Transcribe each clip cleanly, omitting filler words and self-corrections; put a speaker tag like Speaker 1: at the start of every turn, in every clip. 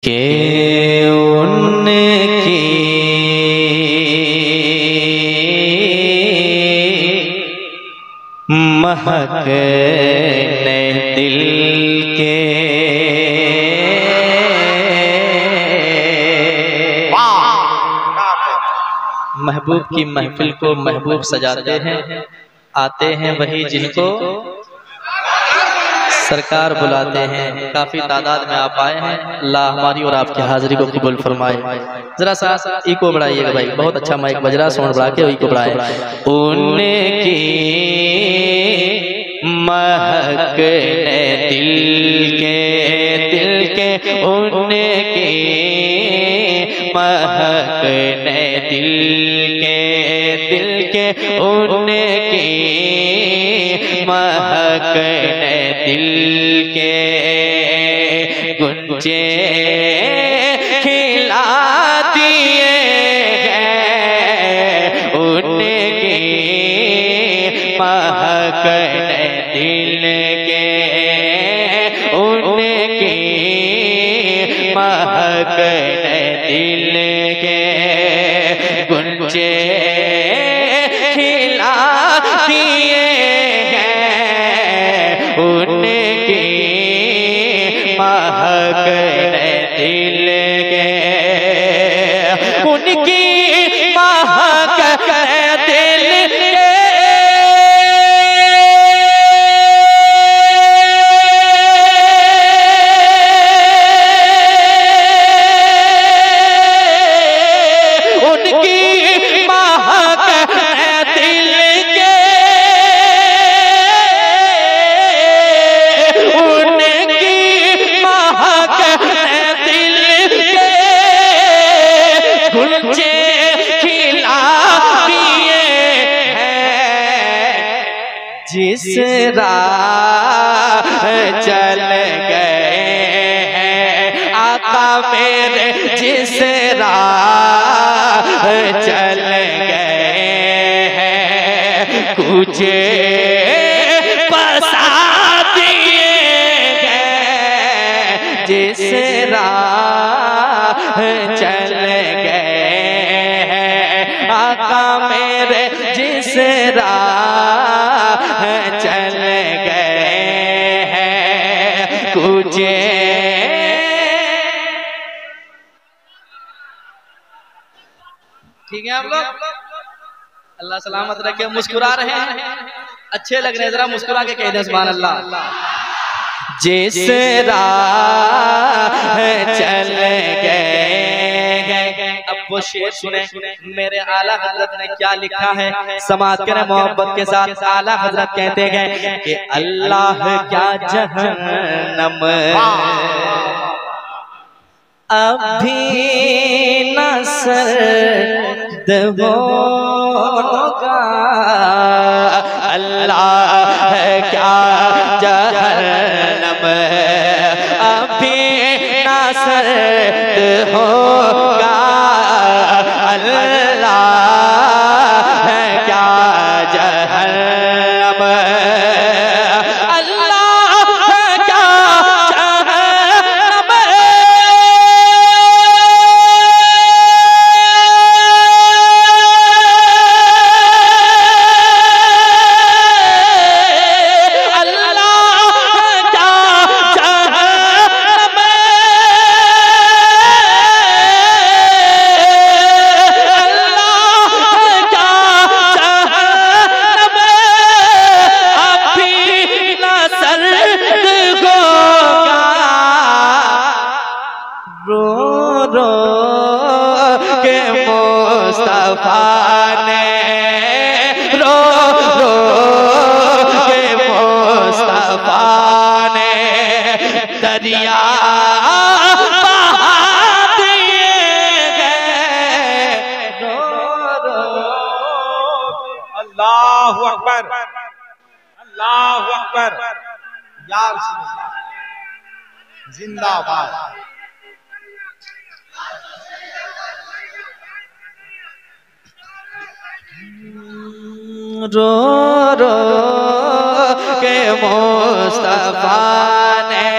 Speaker 1: के उनकी महक ने दिल के महबूब की महफिल को महबूब सजाते हैं, आते हैं वही जिनको सरकार बुलाते हैं। काफी तादाद में आप आए हैं, अल्लाह हमारी और आपकी हाजिरी को कबूल फरमाए। जरा सा इको बढ़ाइएगा भाई, बहुत अच्छा माइक बज रहा, साउंड बढ़ा के इको बढ़ाए। उनकी महक ने दिल के उनकी महक ने दिल के उनकी महक ने दिल के गुंजे खिला दिए हैं। उनकी महक ने दिल के उनकी महक ने दिल के गुंजे खिला दिए हैं। उनकी महक ने दिल के उनकी महक ने दिल के जिस राह चल गए हैं आका मेरे, जिस राह चल गए हैं कुछ बसा दिए गए। जिस राह चल गए हैं आका मेरे, जिस राह चल गए हैं कुछ ठीक है। आप लोग अल्लाह सलामत रखे। मुस्कुरा रहे हैं, अच्छे लग रहे हैं, जरा मुस्कुरा के कह दें सुभान अल्लाह। जिस राह चल गए। अब वो शेर सुने, मेरे आला हजरत ने क्या लिखा है, समाज के मोहब्बत के साथ आला हजरत कहते हैं कि अल्लाह क्या जहन्नम अभी न सर्द होगा। अल्लाह क्या जहन्नम अभी न सर्द होगा। अल्लाह क्या जहन्नम मुस्तफा ने रो रो के मुस्तफा ने दरिया बहा दिए गए। रो रो
Speaker 2: अल्लाहु अकबर, अल्लाहु अकबर, या रसूलल्लाह जिंदाबाद।
Speaker 1: रो रो के मुस्तफा ने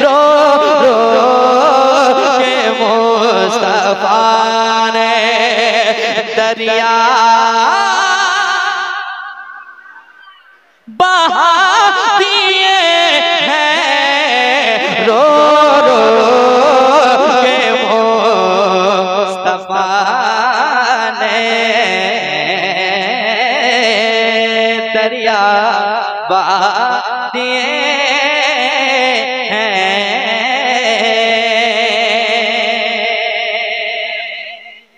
Speaker 1: रो रो दरिया बहा दिए हैं, रो रो के मुस्तफा ने दरिया बहा दिए हैं।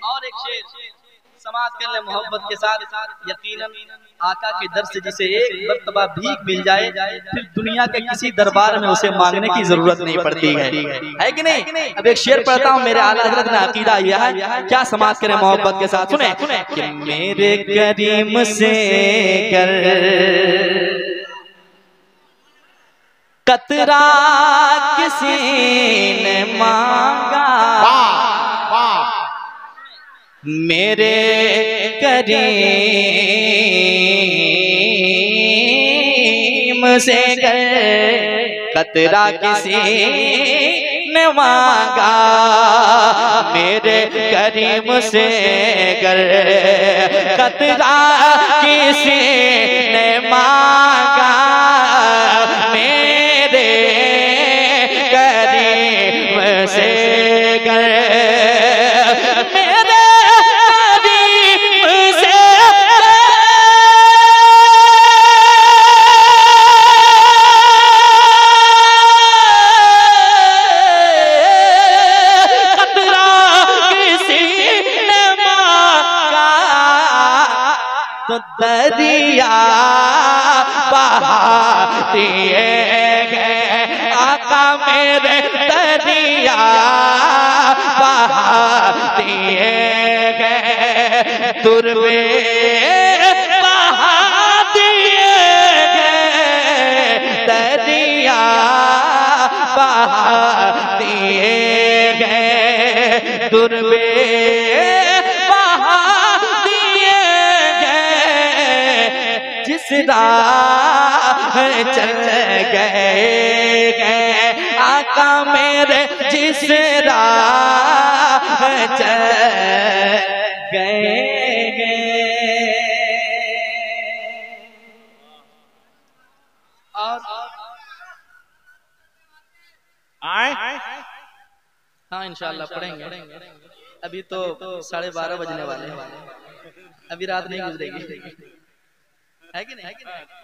Speaker 1: और एक शेर समाज कर ले मोहब्बत के साथ, यकीनन आका के दर से जिसे एक मर्तबा भीख मिल जाए फिर दुनिया के किसी दरबार में उसे मांगने की जरूरत नहीं पड़ती है कि नहीं? अब एक शेर पढ़ता हूँ, मेरे आला हज़रत ने अकीदा यह है, क्या समाज करें मोहब्बत के साथ, सुने कि मेरे करीम से कर कतरा किसी ने मांगा, मेरे करीम से कर कतरा किसी ने मांगा, मेरे करीम से कर कतरा किसी ने मांगा, मेरे करीम से कर मेरे तो दरिया बहा दिए गए आका मेरे, दरिया बहा दिए गए तुरबे बहा दिए गए, दरिया बहा दिए गए तुरबे जिस राह चल गए आका मेरे, जिस राह चल गए। और
Speaker 2: आए
Speaker 1: हाँ इंशाल्लाह पढ़ेंगे। अभी तो 12:30 बजने वाले हैं, अभी रात नहीं गुजरेगी, है कि नहीं?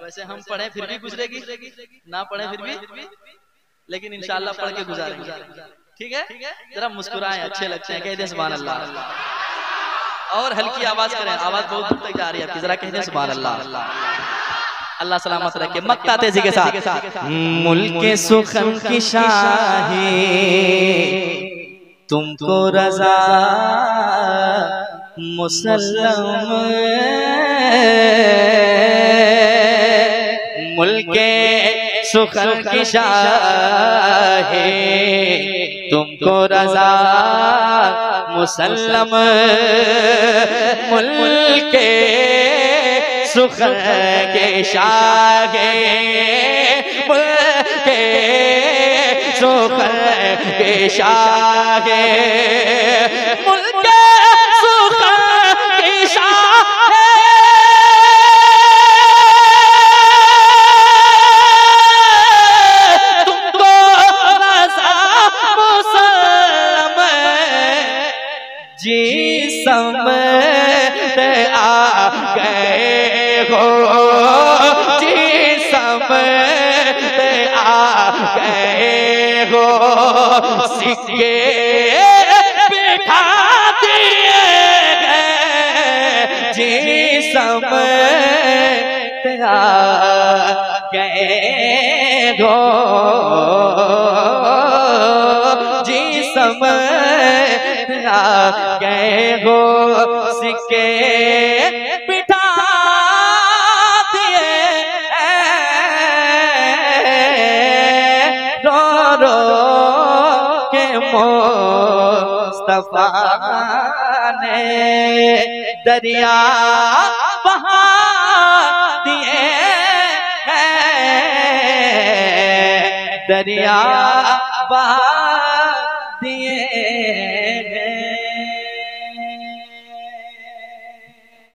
Speaker 1: वैसे हम पढ़े फिर भी गुजरेगी, ना पढ़े फिर भी, लेकिन इंशाल्लाह पढ़ के गुजारेंगे, ठीक है? जरा मुस्कुराएं, अच्छे लगते हैं, कह दे सुभान अल्लाह, और हल्की आवाज करें, आवाज बहुत दूर तक जा रही है आपकी, जरा कह दे सुभान अल्लाह। अल्लाह सलामत रखे। मक्ता तेजी के साथ, मुल्क सुखन की शाही तुमको रजा मुसल्लम, मुल्के सुखन की शाही तुमको रजा मुसल्लम, मुल्के सुखन के शाही मुल्के सुखन के शाही मुल्के सुखन के शाही जी समझ आ गए हो, जी समझ आ गए हो, सिक्के बिठा दिए गए, जी समझ आ गए हो, जी समझ गए हो, सिक्के बिठा दिए रो रो के मुस्तफा ने दरिया बहा दिए दरिया बहा दिए